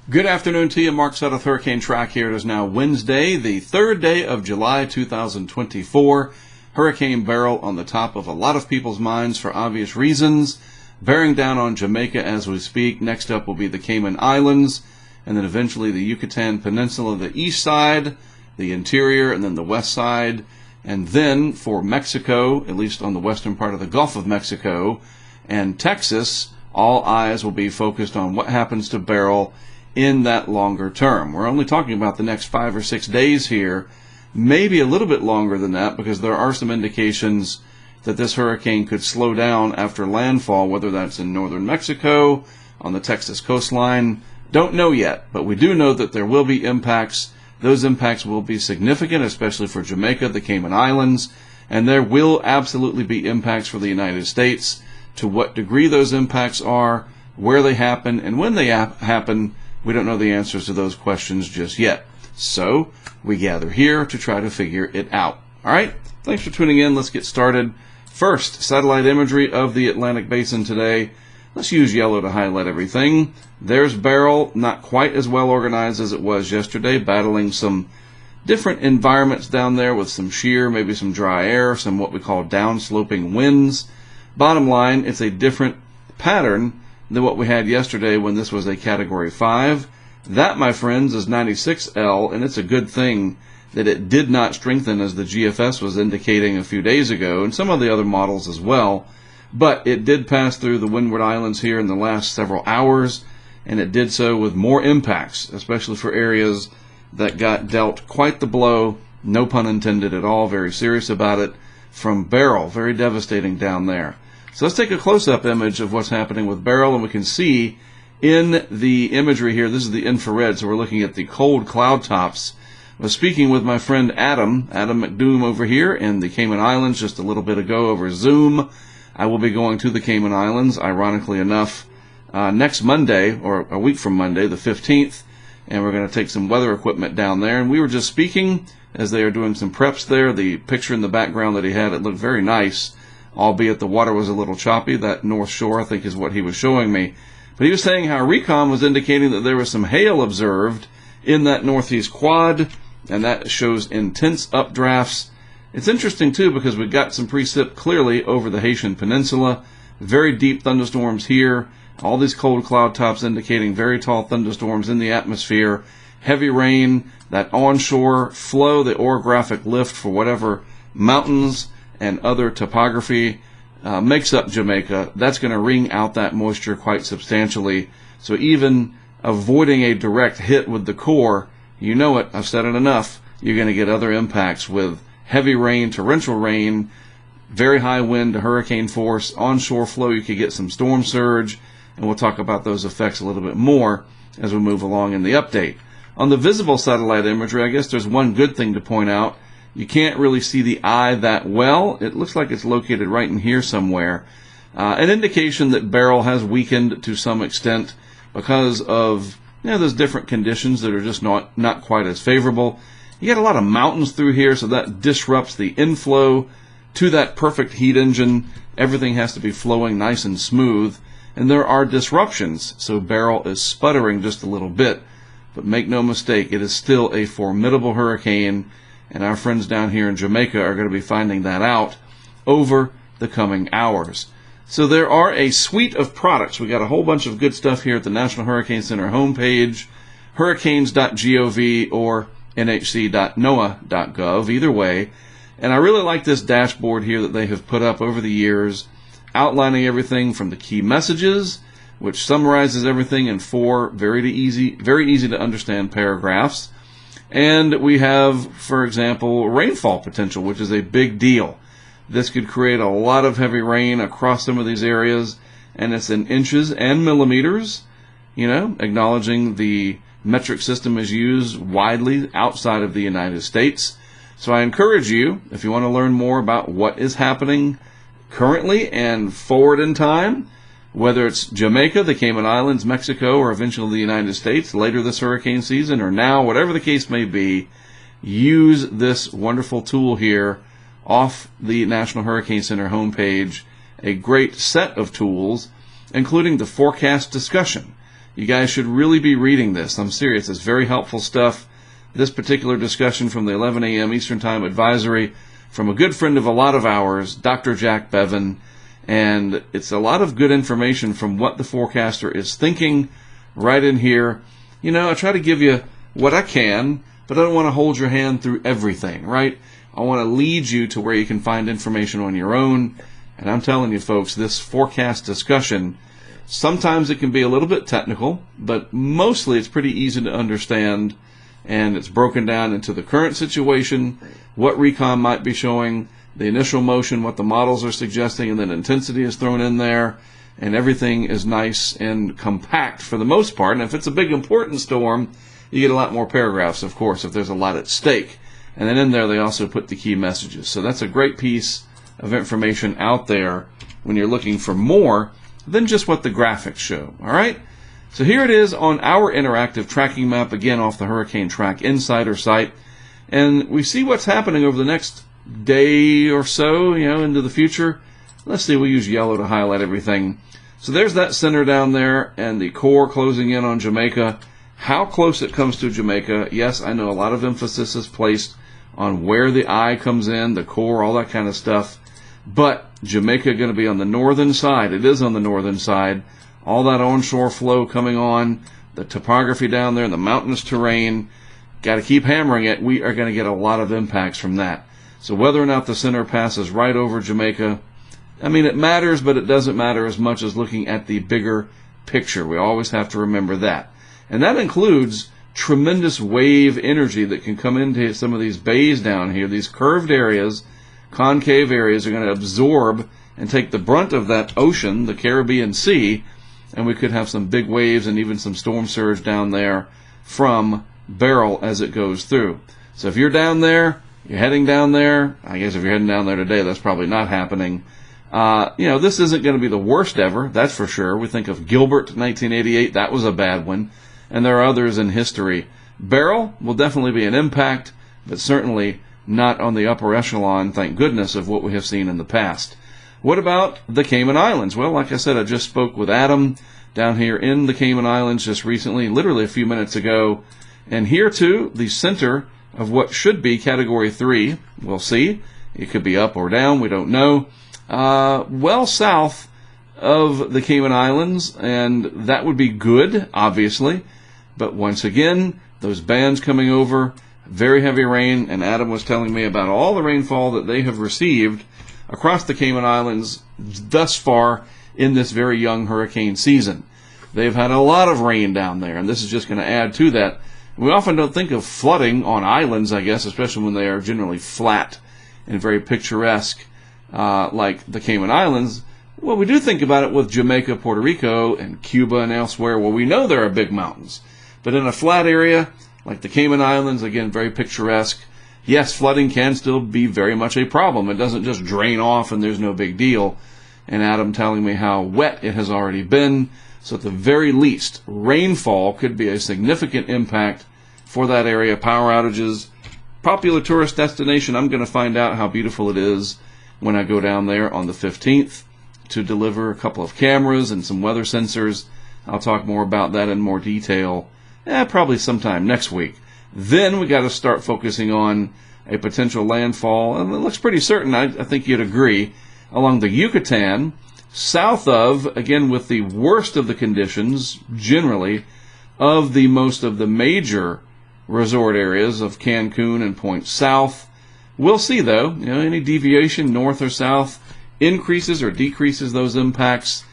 Good afternoon to you. Mark Sudduth, HurricaneTrack here. It is now Wednesday, the 3rd day of July 2024. Hurricane Beryl on the top of a lot of people's minds for obvious reasons. Bearing down on Jamaica as we speak. Next up will be the Cayman Islands, and then eventually the Yucatan Peninsula, the east side, the interior, and then the west side. And then for Mexico, at least on the western part of the Gulf of Mexico, and Texas, all eyes will be focused on what happens to Beryl in that longer term. We're only talking about the next 5 or 6 days here, maybe a little bit longer than that, because there are some indications that this hurricane could slow down after landfall, whether that's in northern Mexico, on the Texas coastline. Don't know yet, but we do know that there will be impacts. Those impacts will be significant, especially for Jamaica, the Cayman Islands, and there will absolutely be impacts for the United States. To what degree those impacts are, where they happen, and when they happen, we don't know the answers to those questions just yet. So we gather here to try to figure it out. All right, thanks for tuning in. Let's get started. First, satellite imagery of the Atlantic Basin today. Let's use yellow to highlight everything. There's Beryl, not quite as well organized as it was yesterday, battling some different environments down there with some shear, maybe some dry air, some what we call downsloping winds. Bottom line, it's a different pattern than what we had yesterday when this was a Category 5. That, my friends, is 96L, and it's a good thing that it did not strengthen as the GFS was indicating a few days ago, and some of the other models as well. But it did pass through the Windward Islands here in the last several hours, and it did so with more impacts, especially for areas that got dealt quite the blow, no pun intended at all, very serious about it, from Beryl. Very devastating down there. So let's take a close-up image of what's happening with Beryl, and we can see in the imagery here, this is the infrared, so we're looking at the cold cloud tops. I was speaking with my friend Adam McDoom over here in the Cayman Islands just a little bit ago over Zoom. I will be going to the Cayman Islands, ironically enough, next Monday, or a week from Monday, the 15th, and we're going to take some weather equipment down there. And we were just speaking as they are doing some preps there. The picture in the background that he had, it looked very nice, albeit the water was a little choppy. That North Shore, I think, is what he was showing me. But he was saying how recon was indicating that there was some hail observed in that northeast quad, and that shows intense updrafts. It's interesting, too, because we got some precip clearly over the Haitian Peninsula. Very deep thunderstorms here. All these cold cloud tops indicating very tall thunderstorms in the atmosphere. Heavy rain, that onshore flow, the orographic lift for whatever mountains and other topography makes up Jamaica. That's going to wring out that moisture quite substantially. So even avoiding a direct hit with the core, you know it, I've said it enough, you're going to get other impacts with heavy rain, torrential rain, very high wind to hurricane force, onshore flow, you could get some storm surge, and we'll talk about those effects a little bit more as we move along in the update. On the visible satellite imagery, I guess there's one good thing to point out. You can't really see the eye that well. It looks like it's located right in here somewhere. An indication that Beryl has weakened to some extent because of those different conditions that are just not quite as favorable. You get a lot of mountains through here, so that disrupts the inflow to that perfect heat engine. Everything has to be flowing nice and smooth, and there are disruptions, so Beryl is sputtering just a little bit. But make no mistake, it is still a formidable hurricane, and our friends down here in Jamaica are going to be finding that out over the coming hours. So there are a suite of products. We got a whole bunch of good stuff here at the National Hurricane Center homepage, hurricanes.gov or nhc.noaa.gov, either way. And I really like this dashboard here that they have put up over the years, outlining everything from the key messages, which summarizes everything in 4 very easy to understand paragraphs. And we have, for example, rainfall potential, which is a big deal. This could create a lot of heavy rain across some of these areas, and it's in inches and millimeters, acknowledging the metric system is used widely outside of the United States. So I encourage you, if you want to learn more about what is happening currently and forward in time, whether it's Jamaica, the Cayman Islands, Mexico, or eventually the United States later this hurricane season, or now, whatever the case may be, use this wonderful tool here off the National Hurricane Center homepage. A great set of tools, including the forecast discussion. You guys should really be reading this. I'm serious. It's very helpful stuff. This particular discussion from the 11 a.m. Eastern Time advisory from a good friend of a lot of ours, Dr. Jack Bevan. And it's a lot of good information from what the forecaster is thinking right in here. You know, I try to give you what I can, but I don't want to hold your hand through everything, right? I want to lead you to where you can find information on your own. And I'm telling you, folks, this forecast discussion, sometimes it can be a little bit technical, but mostly it's pretty easy to understand. And it's broken down into the current situation, what recon might be showing, the initial motion, what the models are suggesting, and then intensity is thrown in there, and everything is nice and compact for the most part. And if it's a big important storm, you get a lot more paragraphs, of course, if there's a lot at stake. And then in there they also put the key messages. So that's a great piece of information out there when you're looking for more than just what the graphics show. All right? So here it is on our interactive tracking map, again off the HurricaneTrack Insider site. And we see what's happening over the next day or so, into the future. Let's see, we'll use yellow to highlight everything. So there's that center down there and the core closing in on Jamaica. How close it comes to Jamaica, yes, I know a lot of emphasis is placed on where the eye comes in, the core, all that kind of stuff. But Jamaica going to be on the northern side. It is on the northern side. All that onshore flow coming on, the topography down there, the mountainous terrain. Got to keep hammering it. We are going to get a lot of impacts from that. So whether or not the center passes right over Jamaica, I mean, it matters, but it doesn't matter as much as looking at the bigger picture. We always have to remember that. And that includes tremendous wave energy that can come into some of these bays down here. These curved areas, concave areas, are going to absorb and take the brunt of that ocean, the Caribbean Sea, and we could have some big waves and even some storm surge down there from Beryl as it goes through. So if you're down there, you're heading down there, I guess if you're heading down there today, that's probably not happening. This isn't going to be the worst ever, that's for sure. We think of Gilbert, 1988, that was a bad one. And there are others in history. Beryl will definitely be an impact, but certainly not on the upper echelon, thank goodness, of what we have seen in the past. What about the Cayman Islands? Well, like I said, I just spoke with Adam down here in the Cayman Islands just recently, literally a few minutes ago. And here, too, the center of what should be Category 3, we'll see. It could be up or down, we don't know. Well south of the Cayman Islands, and that would be good, obviously. But once again, those bands coming over, very heavy rain, and Adam was telling me about all the rainfall that they have received across the Cayman Islands thus far in this very young hurricane season. They've had a lot of rain down there, and this is just going to add to that. We often don't think of flooding on islands, I guess, especially when they are generally flat and very picturesque, like the Cayman Islands. Well, we do think about it with Jamaica, Puerto Rico, and Cuba and elsewhere, where we know there are big mountains. But in a flat area, like the Cayman Islands, again, very picturesque, yes, flooding can still be very much a problem. It doesn't just drain off and there's no big deal. And Adam telling me how wet it has already been. So at the very least, rainfall could be a significant impact for that area. Power outages, popular tourist destination. I'm going to find out how beautiful it is when I go down there on the 15th to deliver a couple of cameras and some weather sensors. I'll talk more about that in more detail, probably sometime next week. Then we got to start focusing on a potential landfall, and it looks pretty certain, I think you'd agree, along the Yucatan, south of, again with the worst of the conditions, generally, of the most of the major resort areas of Cancun and Point South. We'll see, though, any deviation north or south increases or decreases those impacts.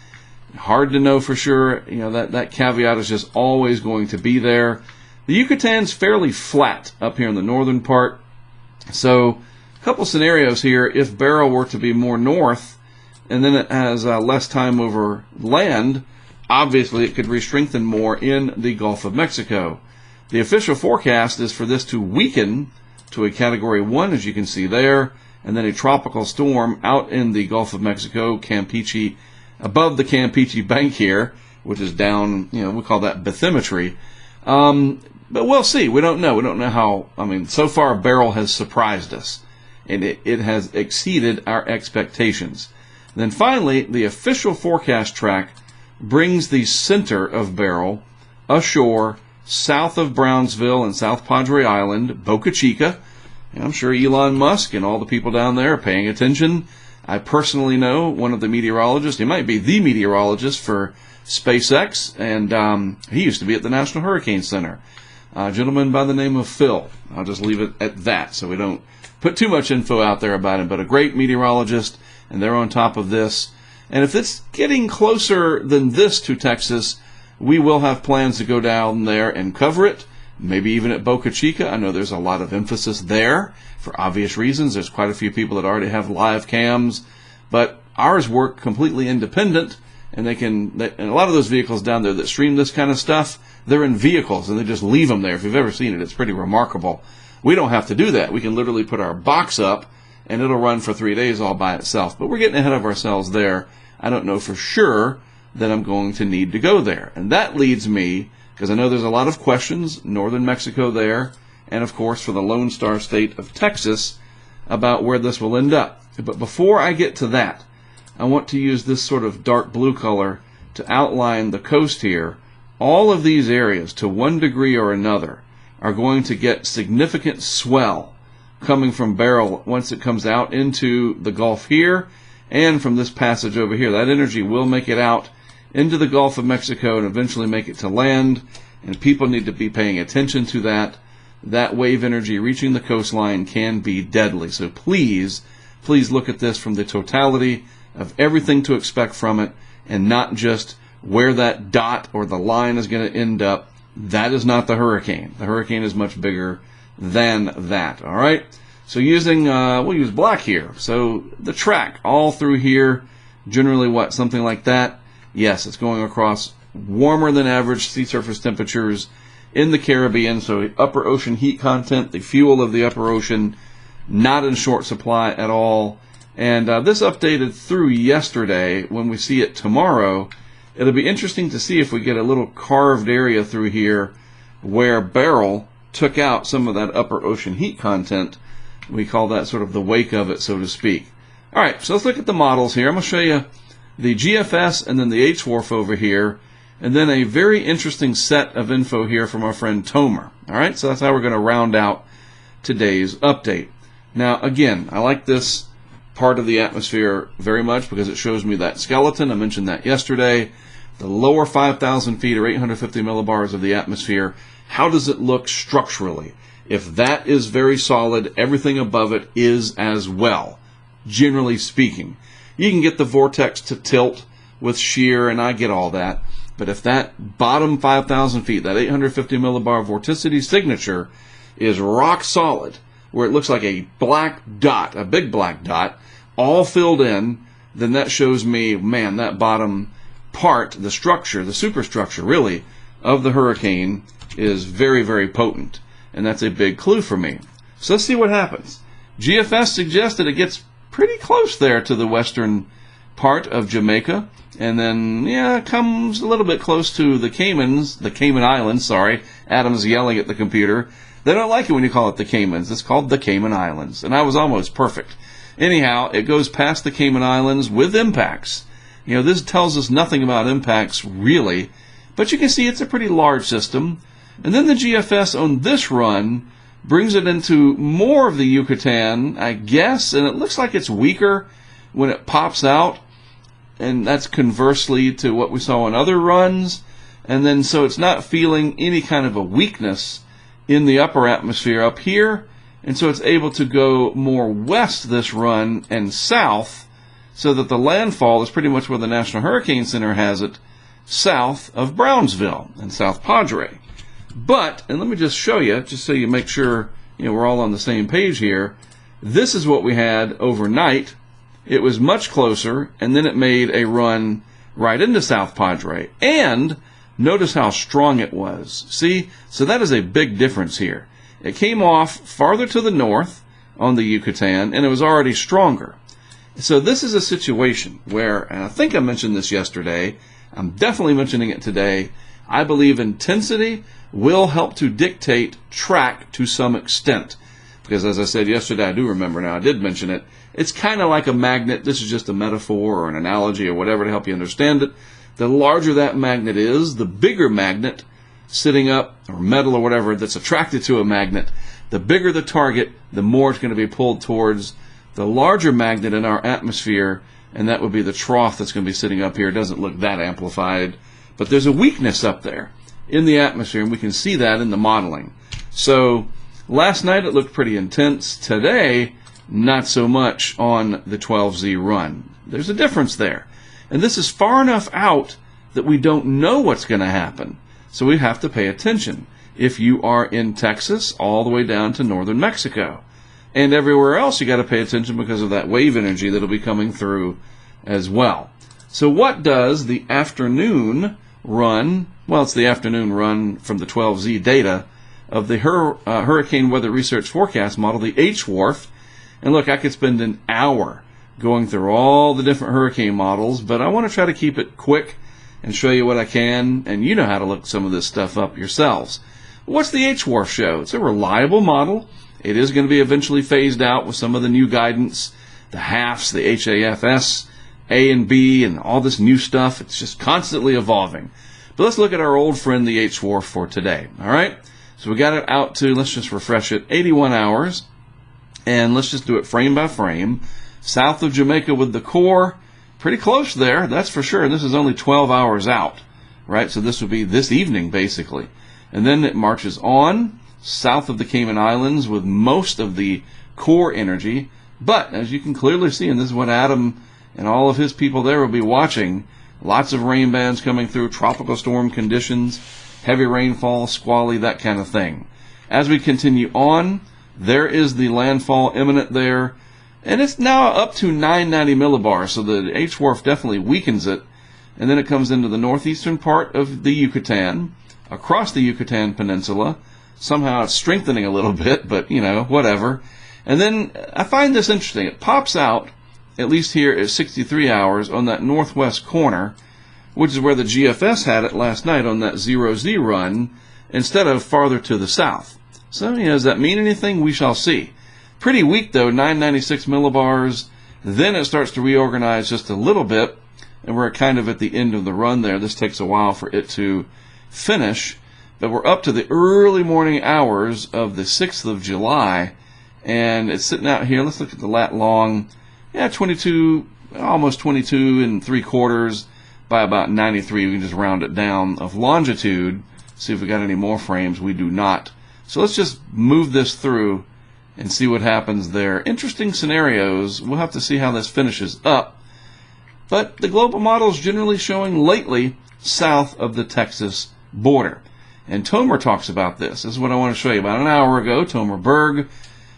Hard to know for sure. That caveat is just always going to be there. The Yucatan's fairly flat up here in the northern part. So a couple scenarios here. If Beryl were to be more north, and then it has less time over land, obviously it could re-strengthen more in the Gulf of Mexico. The official forecast is for this to weaken to a Category 1, as you can see there, and then a tropical storm out in the Gulf of Mexico, Campeche, above the Campeche bank here, which is down, we call that bathymetry. But we'll see. We don't know. We don't know how. So far Beryl has surprised us, and it has exceeded our expectations. And then finally, the official forecast track brings the center of Beryl ashore south of Brownsville and South Padre Island, Boca Chica. And I'm sure Elon Musk and all the people down there are paying attention. I personally know one of the meteorologists. He might be the meteorologist for SpaceX, and he used to be at the National Hurricane Center. A gentleman by the name of Phil. I'll just leave it at that so we don't put too much info out there about him. But a great meteorologist, and they're on top of this. And if it's getting closer than this to Texas, we will have plans to go down there and cover it, maybe even at Boca Chica. I know there's a lot of emphasis there for obvious reasons. There's quite a few people that already have live cams, but ours work completely independent, and and a lot of those vehicles down there that stream this kind of stuff, they're in vehicles, and they just leave them there. If you've ever seen it, it's pretty remarkable. We don't have to do that. We can literally put our box up, and it'll run for 3 days all by itself. But we're getting ahead of ourselves there. I don't know for sure that I'm going to need to go there. And that leads me, because I know there's a lot of questions, northern Mexico there, and of course for the Lone Star State of Texas, about where this will end up. But before I get to that, I want to use this sort of dark blue color to outline the coast here. All of these areas, to one degree or another, are going to get significant swell coming from Beryl once it comes out into the Gulf here, and from this passage over here. That energy will make it out into the Gulf of Mexico and eventually make it to land, and people need to be paying attention to that. That wave energy reaching the coastline can be deadly. So please look at this from the totality of everything to expect from it, and not just where that dot or the line is going to end up. That is not the hurricane. The hurricane is much bigger than that. All right? So we'll use black here. So the track all through here, generally something like that. Yes, it's going across warmer than average sea surface temperatures in the Caribbean. So upper ocean heat content, the fuel of the upper ocean, not in short supply at all. And this updated through yesterday. When we see it tomorrow, it'll be interesting to see if we get a little carved area through here where Beryl took out some of that upper ocean heat content. We call that sort of the wake of it, so to speak. All right, so let's look at the models here. I'm going to show you the GFS and then the HWRF over here, and then a very interesting set of info here from our friend Tomer. All right, so that's how we're going to round out today's update. Now, again, I like this part of the atmosphere very much because it shows me that skeleton. I mentioned that yesterday. The lower 5,000 feet or 850 millibars of the atmosphere. How does it look structurally? If that is very solid, everything above it is as well, generally speaking. You can get the vortex to tilt with shear, and I get all that. But if that bottom 5,000 feet, that 850 millibar vorticity signature is rock solid, where it looks like a black dot, a big black dot, all filled in, then that shows me, man, that bottom part, the structure, the superstructure, really, of the hurricane is very, very potent. And that's a big clue for me. So let's see what happens. GFS suggests that it gets pretty close there to the western part of Jamaica. And then, it comes a little bit close to the Cayman Islands, sorry. Adam's yelling at the computer. They don't like it when you call it the Caymans. It's called the Cayman Islands. And I was almost perfect. Anyhow, it goes past the Cayman Islands with impacts. This tells us nothing about impacts, really. But you can see it's a pretty large system. And then the GFS on this run brings it into more of the Yucatan, I guess, and it looks like it's weaker when it pops out, and that's conversely to what we saw on other runs. And then so it's not feeling any kind of a weakness in the upper atmosphere up here, and so it's able to go more west this run and south, so that the landfall is pretty much where the National Hurricane Center has it, south of Brownsville and South Padre. But, and let me just show you, just so you make sure we're all on the same page here, this is what we had overnight. It was much closer, and then it made a run right into South Padre. And notice how strong it was. See? So that is a big difference here. It came off farther to the north on the Yucatan, and it was already stronger. So this is a situation where, and I think I mentioned this yesterday, I'm definitely mentioning it today, I believe intensity will help to dictate track to some extent. Because as I said yesterday, I do remember now, I did mention it, it's kind of like a magnet. This is just a metaphor or an analogy or whatever to help you understand it. The larger that magnet is, the bigger magnet sitting up, or metal or whatever, that's attracted to a magnet, the bigger the target, the more it's going to be pulled towards the larger magnet in our atmosphere, and that would be the trough that's going to be sitting up here. It doesn't look that amplified, but there's a weakness up there in the atmosphere, and we can see that in the modeling. So last night it looked pretty intense. Today, not so much on the 12Z run. There's a difference there. And this is far enough out that we don't know what's going to happen. So we have to pay attention. If you are in Texas, all the way down to northern Mexico. And everywhere else, you got to pay attention because of that wave energy that'll be coming through as well. So what does the afternoon run, well, it's the afternoon run from the 12Z data of the Hurricane Weather Research Forecast model, the HWRF. And look, I could spend an hour going through all the different hurricane models, but I want to try to keep it quick and show you what I can, and you know how to look some of this stuff up yourselves. What's the HWRF show? It's a reliable model. It is going to be eventually phased out with some of the new guidance, the HAFs, the HAFS, A and B, and all this new stuff. It's just constantly evolving. But let's look at our old friend, the HWRF, for today. All right? So we got it out to, let's just refresh it, 81 hours. And let's just do it frame by frame. South of Jamaica with the core, pretty close there, that's for sure. And this is only 12 hours out, right? So this would be this evening, basically. And then it marches on south of the Cayman Islands with most of the core energy. But as you can clearly see, and this is what Adam and all of his people there will be watching, lots of rain bands coming through, tropical storm conditions, heavy rainfall, squally, that kind of thing. As we continue on, there is the landfall imminent there, and it's now up to 990 millibars, so the HWRF definitely weakens it. And then it comes into the northeastern part of the Yucatan, across the Yucatan Peninsula. Somehow it's strengthening a little bit, but, you know, whatever. And then I find this interesting. It pops out, at least here at 63 hours, on that northwest corner, which is where the GFS had it last night on that 0Z run, instead of farther to the south. So, you know, does that mean anything? We shall see. Pretty weak, though, 996 millibars. Then it starts to reorganize just a little bit, and we're kind of at the end of the run there. This takes a while for it to finish. But we're up to the early morning hours of the 6th of July, and it's sitting out here. Let's look at the lat long. Yeah, 22, almost 22 and 3/4 by about 93. We can just round it down of longitude. See if we got any more frames. We do not. So let's just move this through and see what happens there. Interesting scenarios. We'll have to see how this finishes up. But the global model is generally showing lately south of the Texas border. And Tomer talks about this. This is what I want to show you. About an hour ago, Tomer Berg,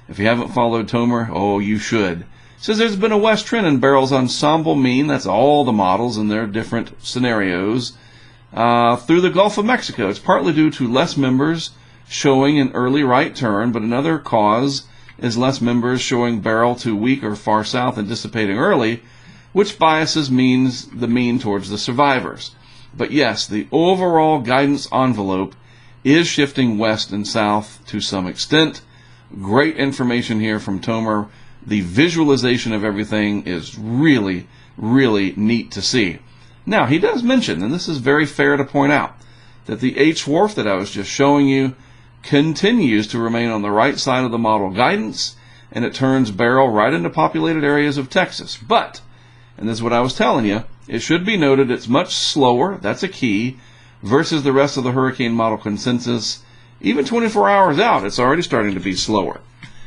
if you haven't followed Tomer, oh, you should, says there's been a west trend in Beryl's ensemble mean, that's all the models and their different scenarios, through the Gulf of Mexico. It's partly due to less members showing an early right turn, but another cause is less members showing Beryl to weak or far south and dissipating early, which biases means the mean towards the survivors. But yes, the overall guidance envelope is shifting west and south to some extent. Great information here from Tomer. The visualization of everything is really, really neat to see. Now, he does mention, and this is very fair to point out, that the HWRF that I was just showing you continues to remain on the right side of the model guidance, and it turns Beryl right into populated areas of Texas. But, and this is what I was telling you, it should be noted it's much slower, that's a key, versus the rest of the hurricane model consensus. Even 24 hours out, it's already starting to be slower.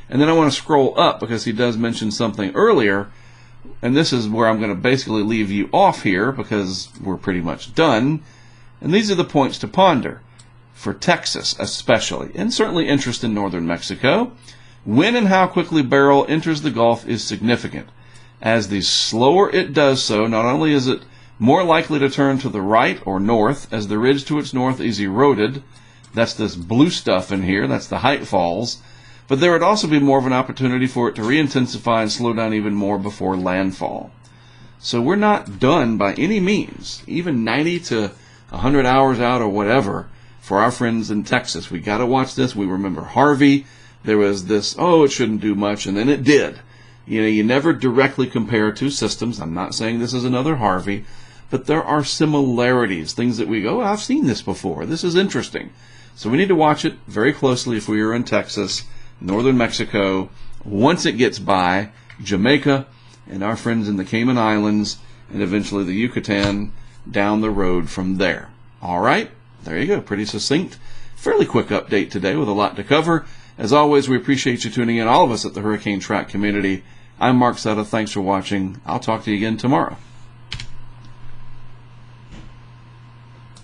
And then I want to scroll up because he does mention something earlier, and this is where I'm going to basically leave you off here because we're pretty much done. And these are the points to ponder for Texas especially, and certainly interest in northern Mexico. When and how quickly Beryl enters the Gulf is significant. As the slower it does so, not only is it more likely to turn to the right or north as the ridge to its north is eroded, that's this blue stuff in here, that's the height falls, but there would also be more of an opportunity for it to re-intensify and slow down even more before landfall. So we're not done by any means, even 90 to 100 hours out or whatever, for our friends in Texas. We got to watch this. We remember Harvey. There was this, oh, it shouldn't do much, and then it did. You know, you never directly compare two systems. I'm not saying this is another Harvey, but there are similarities, things that we go, oh, I've seen this before. This is interesting. So we need to watch it very closely if we are in Texas, northern Mexico, once it gets by Jamaica and our friends in the Cayman Islands, and eventually the Yucatan down the road from there. All right, there you go. Pretty succinct, fairly quick update today with a lot to cover. As always, we appreciate you tuning in, all of us at the Hurricane Track community. I'm Mark Sutta. Thanks for watching. I'll talk to you again tomorrow.